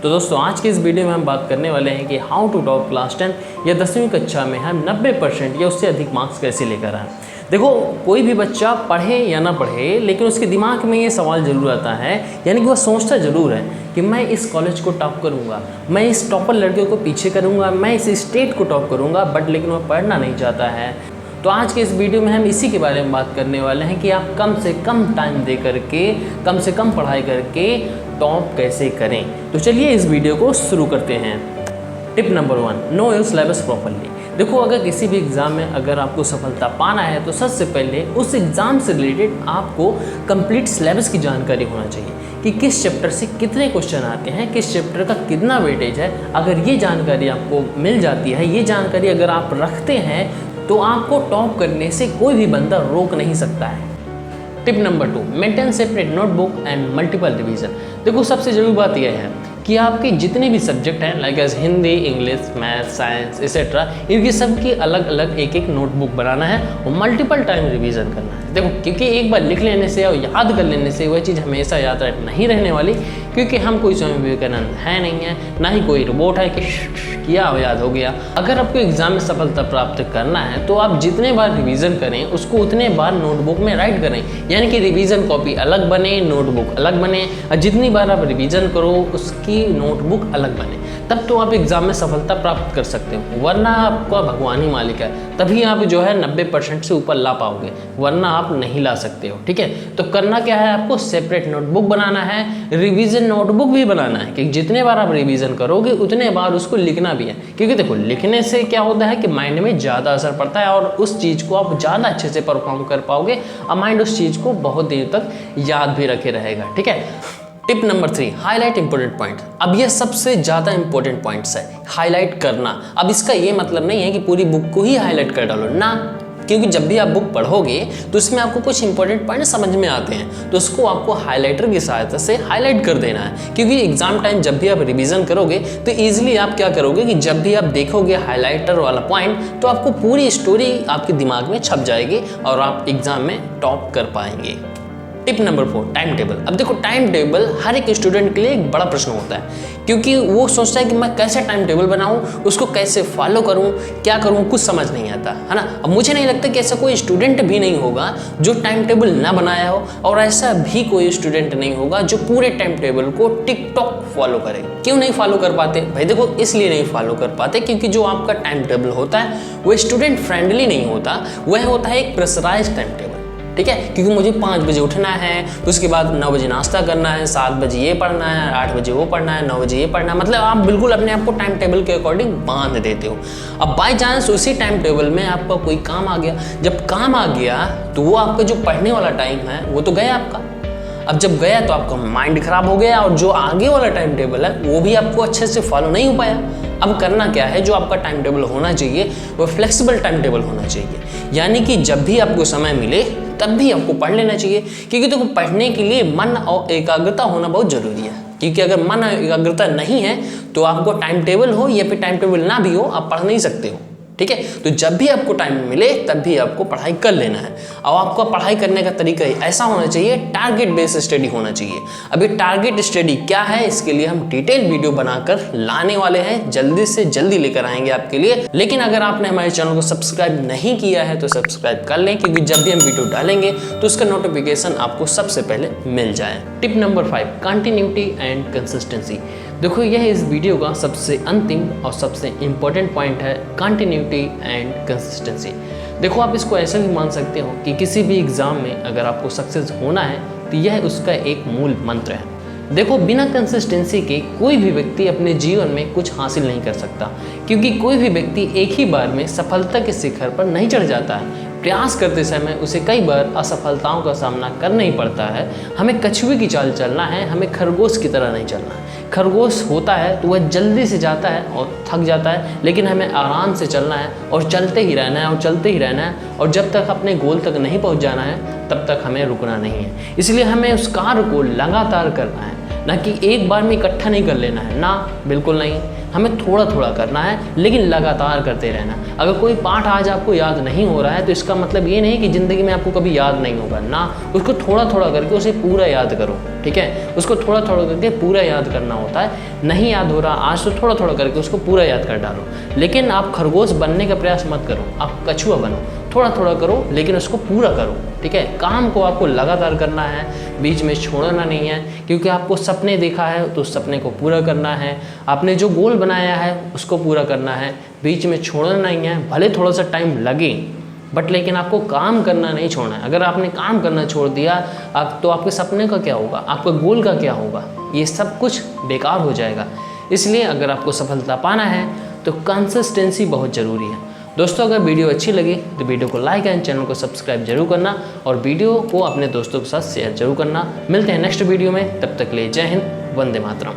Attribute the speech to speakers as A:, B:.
A: तो दोस्तों आज के इस वीडियो में हम बात करने वाले हैं कि हाउ टू टॉप क्लास 10 या 10वीं कक्षा में हम 90% या उससे अधिक मार्क्स कैसे लेकर आएँ। देखो कोई भी बच्चा पढ़े या ना पढ़े लेकिन उसके दिमाग में ये सवाल ज़रूर आता है, यानी कि वह सोचता ज़रूर है कि मैं इस कॉलेज को टॉप करूँगा, मैं इस टॉपर लड़के को पीछे करूँगा, मैं इस स्टेट को टॉप करूँगा, बट लेकिन वह पढ़ना नहीं चाहता है। तो आज के इस वीडियो में हम इसी के बारे में बात करने वाले हैं कि आप कम से कम टाइम दे करके, कम से कम पढ़ाई करके टॉप कैसे करें। तो चलिए इस वीडियो को शुरू करते हैं। Tip number 1, know your syllabus properly. देखो अगर किसी भी एग्ज़ाम में अगर आपको सफलता पाना है तो सबसे पहले उस एग्ज़ाम से रिलेटेड आपको कंप्लीट सिलेबस की जानकारी होना चाहिए कि किस चैप्टर से कितने क्वेश्चन आते हैं, किस चैप्टर का कितना वेटेज है। अगर ये जानकारी आपको मिल जाती है, ये जानकारी अगर आप रखते हैं तो आपको टॉप करने से कोई भी बंदा रोक नहीं सकता है। Tip number 2, maintain separate notebook and multiple revision. देखो सबसे ज़रूरी बात यह है कि आपके जितने भी सब्जेक्ट हैं like as Hindi, English, math, science etcetera, इनकी सबकी अलग अलग एक एक नोटबुक बनाना है और मल्टीपल टाइम रिवीजन करना है। देखो क्योंकि एक बार लिख लेने से और याद कर लेने से वह चीज़ हमेशा याद नहीं रहने वाली, क्योंकि हम कोई स्वामी विवेकानंद है नहीं है, ना ही कोई रोबोट है कि किया और याद हो गया। अगर आपको एग्जाम में सफलता प्राप्त करना है तो आप जितने बार रिवीजन करें उसको उतने बार नोटबुक में राइट करें, यानी कि रिवीजन कॉपी अलग बने, नोटबुक अलग बने, और जितनी बार आप रिवीजन करो उसकी नोटबुक अलग बने, तब तो आप एग्जाम में सफलता प्राप्त कर सकते हो। वरना आपका भगवान ही मालिक है, तभी आप जो है 90% से ऊपर ला पाओगे, वरना आप नहीं ला सकते हो। ठीक है, तो करना क्या है, आपको सेपरेट नोटबुक बनाना है, रिवीजन नोटबुक भी बनाना है कि जितने बार आप रिवीजन करोगे उतने बार उसको लिखना भी है। क्योंकि देखो लिखने से क्या होता है कि माइंड में ज़्यादा असर पड़ता है और उस चीज़ को आप ज़्यादा अच्छे से परफॉर्म कर पाओगे और माइंड उस चीज़ को बहुत देर तक याद भी रखे रहेगा। ठीक है। Tip number 3, highlight important point. अब ये सबसे ज़्यादा इंपॉर्टेंट पॉइंट्स है, हाईलाइट करना। अब इसका ये मतलब नहीं है कि पूरी बुक को ही हाईलाइट कर डालो ना, क्योंकि जब भी आप बुक पढ़ोगे तो इसमें आपको कुछ इंपॉर्टेंट पॉइंट समझ में आते हैं, तो उसको आपको हाईलाइटर की सहायता से हाईलाइट कर देना है। क्योंकि एग्जाम टाइम जब भी आप रिवीजन करोगे तो ईजिली आप क्या करोगे कि जब भी आप देखोगे हाईलाइटर वाला पॉइंट तो आपको पूरी स्टोरी आपके दिमाग में छप जाएगी और आप एग्जाम में टॉप कर पाएंगे। Tip number 4, time table. अब देखो टाइम टेबल हर एक स्टूडेंट के लिए एक बड़ा प्रश्न होता है, क्योंकि वो सोचता है कि मैं कैसे टाइम टेबल बनाऊं, उसको कैसे फॉलो करूं, क्या करूं, कुछ समझ नहीं आता है ना। अब मुझे नहीं लगता कि ऐसा कोई स्टूडेंट भी नहीं होगा जो टाइम टेबल ना बनाया हो, और ऐसा भी कोई स्टूडेंट नहीं होगा जो पूरे टाइम टेबल को टिक टॉक फॉलो करे। क्यों नहीं फॉलो कर पाते भाई? देखो इसलिए नहीं फॉलो कर पाते क्योंकि जो आपका टाइम टेबल होता है वो स्टूडेंट फ्रेंडली नहीं होता, वह होता है एक प्रेशराइज्ड टाइम टेबल। ठीक है, क्योंकि मुझे 5 बजे उठना है, उसके बाद 9 बजे नाश्ता करना है, 7 बजे ये पढ़ना है, 8 बजे वो पढ़ना है, 9 बजे ये पढ़ना है। मतलब आप बिल्कुल अपने आप को टाइम टेबल के अकॉर्डिंग बांध देते हो। अब बाई चांस उसी टाइम टेबल में आपका कोई काम आ गया, जब काम आ गया तो वो आपका जो पढ़ने वाला टाइम है वो तो गया आपका। अब जब गया तो आपका माइंड खराब हो गया और जो आगे वाला टाइम टेबल है वो भी आपको अच्छे से फॉलो नहीं हो पाया। अब करना क्या है, जो आपका टाइम टेबल होना चाहिए वो फ्लेक्सिबल टाइम टेबल होना चाहिए, यानी कि जब भी आपको समय मिले तब भी आपको पढ़ लेना चाहिए। क्योंकि देखो पढ़ने के लिए मन और एकाग्रता होना बहुत ज़रूरी है, क्योंकि अगर मन और एकाग्रता नहीं है तो आपको टाइम टेबल हो या फिर टाइम टेबल ना भी हो आप पढ़ नहीं सकते हो। ठीक है, तो जब भी आपको टाइम मिले तब भी आपको पढ़ाई कर लेना है। और आपका पढ़ाई करने का तरीका ऐसा होना चाहिए, टारगेट बेस्ड स्टडी होना चाहिए। अभी टारगेट स्टडी क्या है इसके लिए हम डिटेल वीडियो बनाकर लाने वाले हैं, जल्दी से जल्दी लेकर आएंगे आपके लिए। लेकिन अगर आपने हमारे चैनल को सब्सक्राइब नहीं किया है तो सब्सक्राइब कर लें, क्योंकि जब भी हम वीडियो डालेंगे तो उसका नोटिफिकेशन आपको सबसे पहले मिल जाए। Tip number 5, continuity and consistency. देखो यह इस वीडियो का सबसे अंतिम और सबसे इम्पोर्टेंट पॉइंट है, कंटिन्यूटी एंड कंसिस्टेंसी। देखो आप इसको ऐसे भी मान सकते हो कि किसी भी एग्ज़ाम में अगर आपको सक्सेस होना है तो यह उसका एक मूल मंत्र है। देखो बिना कंसिस्टेंसी के कोई भी व्यक्ति अपने जीवन में कुछ हासिल नहीं कर सकता, क्योंकि कोई भी व्यक्ति एक ही बार में सफलता के शिखर पर नहीं चढ़ जाता है। प्रयास करते समय उसे कई बार असफलताओं का सामना करना ही पड़ता है। हमें कछुए की चाल चलना है, हमें खरगोश की तरह नहीं चलना है। खरगोश होता है तो वह जल्दी से जाता है और थक जाता है, लेकिन हमें आराम से चलना है और चलते ही रहना है और चलते ही रहना है, और जब तक अपने गोल तक नहीं पहुंच जाना है तब तक हमें रुकना नहीं है। इसलिए हमें उस कार्य को लगातार करना है, ना कि एक बार में इकट्ठा नहीं कर लेना है, ना बिल्कुल नहीं। हमें थोड़ा थोड़ा करना है, लेकिन लगातार करते रहना। अगर कोई पाठ आज आपको याद नहीं हो रहा है तो इसका मतलब ये नहीं कि ज़िंदगी में आपको कभी याद नहीं होगा ना, उसको थोड़ा थोड़ा करके उसे पूरा याद करो, ठीक है। उसको थोड़ा थोड़ा करके पूरा याद करना होता है। नहीं याद हो रहा आज तो थोड़ा थोड़ा करके उसको पूरा याद कर डालो। लेकिन आप खरगोश बनने का प्रयास मत करो, आप कछुआ बनो। थोड़ा थोड़ा करो लेकिन उसको पूरा करो, ठीक है। काम को आपको लगातार करना है, बीच में छोड़ना नहीं है, क्योंकि आपको सपने देखा है तो उस सपने को पूरा करना है। आपने जो गोल बनाया है उसको पूरा करना है, बीच में छोड़ना नहीं है। भले थोड़ा सा टाइम लगे बट लेकिन आपको काम करना नहीं छोड़ना है। अगर आपने काम करना छोड़ दिया तो आपके सपने का क्या होगा, आपका गोल का क्या होगा, ये सब कुछ बेकार हो जाएगा। इसलिए अगर आपको सफलता पाना है तो कंसिस्टेंसी बहुत ज़रूरी है। दोस्तों अगर वीडियो अच्छी लगी तो वीडियो को लाइक एंड चैनल को सब्सक्राइब जरूर करना और वीडियो को अपने दोस्तों के साथ शेयर जरूर करना। मिलते हैं नेक्स्ट वीडियो में, तब तक के लिए जय हिंद, वंदे मातरम।